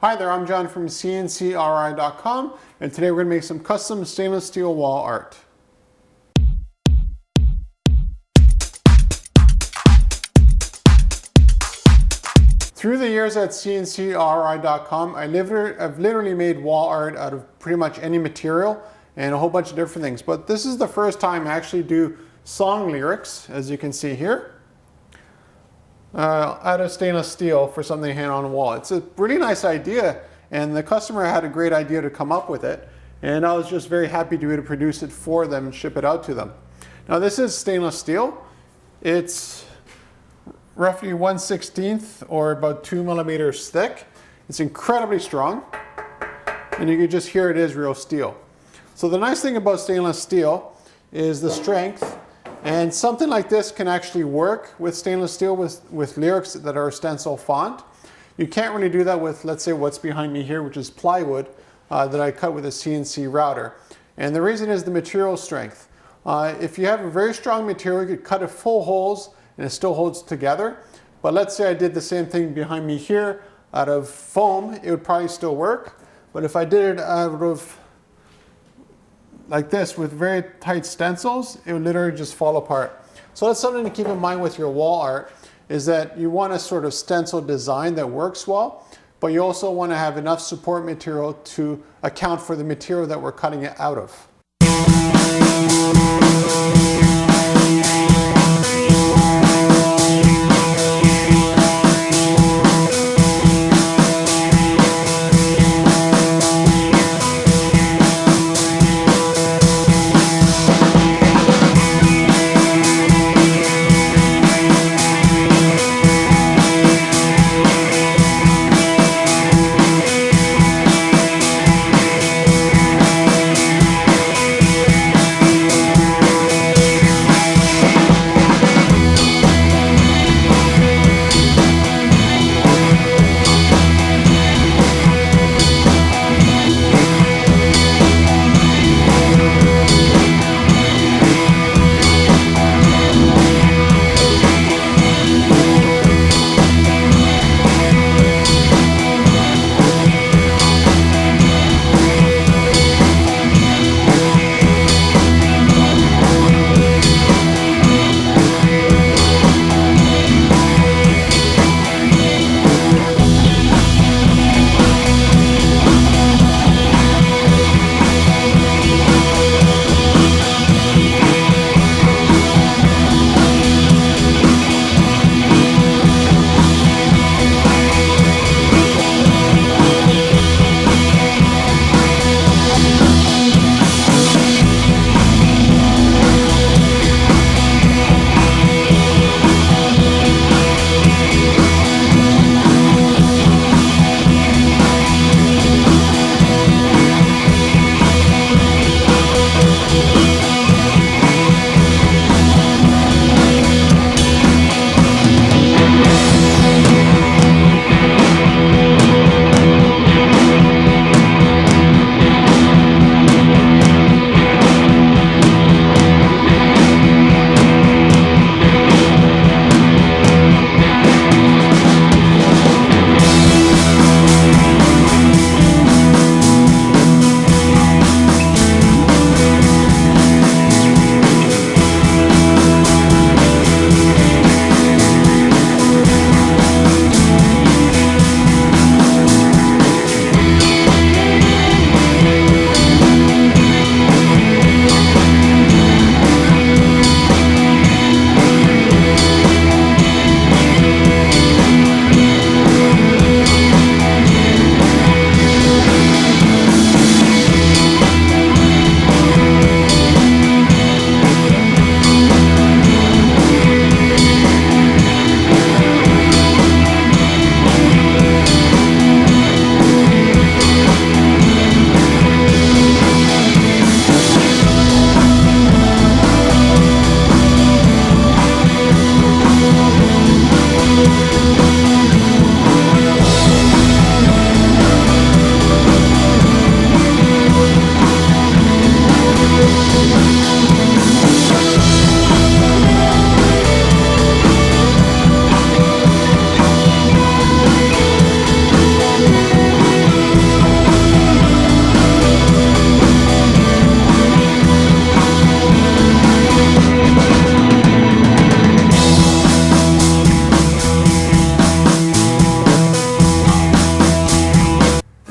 Hi there, I'm John from CNCKing.com, and today we're going to make some custom stainless steel wall art. Through the years at CNCKing.com, I've literally made wall art out of pretty much any material and a whole bunch of different things. But this is the first time I actually do song lyrics, as you can see here, out of stainless steel for something to hang on the wall. It's a really nice idea, and the customer had a great idea to come up with it, and I was just very happy to be able to produce it for them and ship it out to them. Now this is stainless steel. It's roughly 1/16 or about 2 millimeters thick. It's incredibly strong, and you can just hear it is real steel. So the nice thing about stainless steel is the strength. And something like this can actually work with stainless steel with lyrics that are stencil font. You can't really do that with, let's say, what's behind me here, which is plywood that I cut with a CNC router. And the reason is the material strength. If you have a very strong material, you could cut it full holes and it still holds together. But let's say I did the same thing behind me here out of foam, it would probably still work. But if I did it out of like this with very tight stencils, it would literally just fall apart. So that's something to keep in mind with your wall art, is that you want a sort of stencil design that works well, but you also want to have enough support material to account for the material that we're cutting it out of.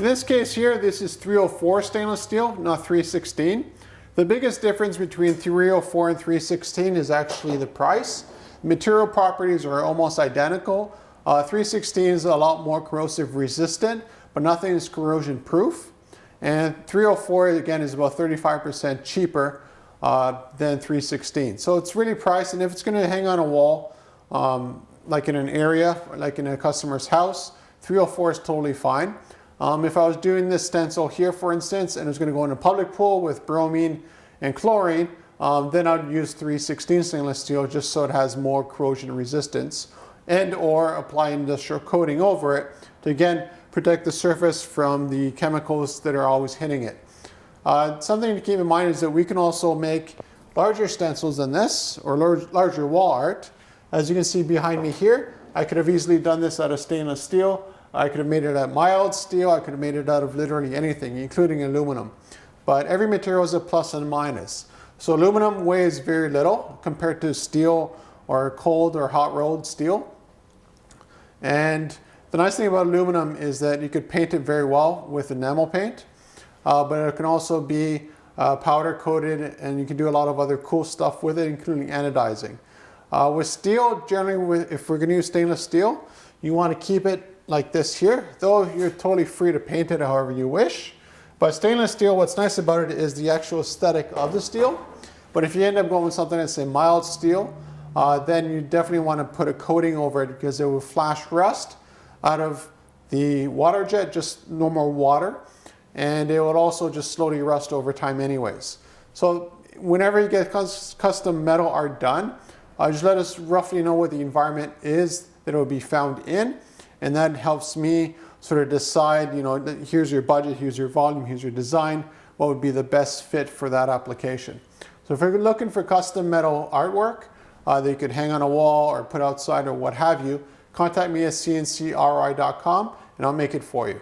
In this case here, this is 304 stainless steel, not 316. The biggest difference between 304 and 316 is actually the price. Material properties are almost identical. 316 is a lot more corrosive resistant, but nothing is corrosion proof. And 304 again is about 35% cheaper than 316. So it's really priced, and if it's going to hang on a wall, like in an area, like in a customer's house, 304 is totally fine. If I was doing this stencil here, for instance, and it was going to go in a public pool with bromine and chlorine, then I'd use 316 stainless steel just so it has more corrosion resistance, and or apply industrial coating over it to again protect the surface from the chemicals that are always hitting it. Something to keep in mind is that we can also make larger stencils than this, or larger wall art. As you can see behind me here, I could have easily done this out of stainless steel. I could have made it out of mild steel. I could have made it out of literally anything, including aluminum. But every material is a plus and minus. So aluminum weighs very little compared to steel or cold or hot rolled steel. And the nice thing about aluminum is that you could paint it very well with enamel paint, but it can also be powder coated, and you can do a lot of other cool stuff with it, including anodizing. With steel, generally, if we're going to use stainless steel, you want to keep it like this here, though you're totally free to paint it however you wish. But stainless steel, what's nice about it is the actual aesthetic of the steel. But if you end up going with something that's a mild steel, then you definitely want to put a coating over it, because it will flash rust out of the Waterjet, just normal water, and it would also just slowly rust over time anyways. So whenever you get custom metal art done, just let us roughly know what the environment is that it will be found in, and that helps me sort of decide, you know, here's your budget, here's your volume, here's your design, what would be the best fit for that application. So if you're looking for custom metal artwork that you could hang on a wall or put outside or what have you, contact me at CNCKing.com and I'll make it for you.